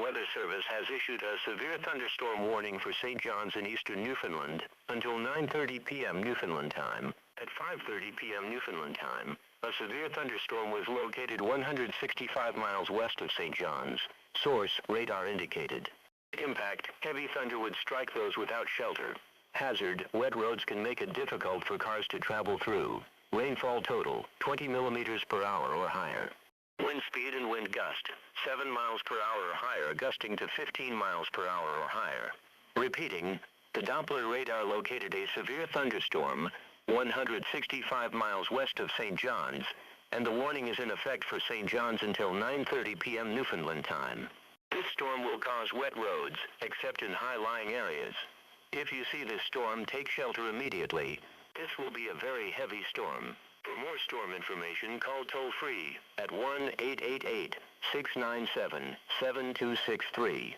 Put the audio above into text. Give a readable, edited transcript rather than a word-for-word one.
Weather Service has issued a severe thunderstorm warning for St. John's in eastern Newfoundland until 9:30 p.m. Newfoundland time. At 5:30 p.m. Newfoundland time, a severe thunderstorm was located 165 miles west of St. John's. Source, radar indicated. Impact, heavy thunder would strike those without shelter. Hazard, wet roads can make it difficult for cars to travel through. Rainfall total, 20 millimeters per hour or higher. Wind speed and wind gust, 7 miles per hour or higher, gusting to 15 miles per hour or higher. Repeating, the Doppler radar located a severe thunderstorm 165 miles west of St. John's, and the warning is in effect for St. John's until 9:30 p.m. Newfoundland time. This storm will cause wet roads, except in high-lying areas. If you see this storm, take shelter immediately. This will be a very heavy storm. For more storm information, call toll-free at 1-888-697-7263.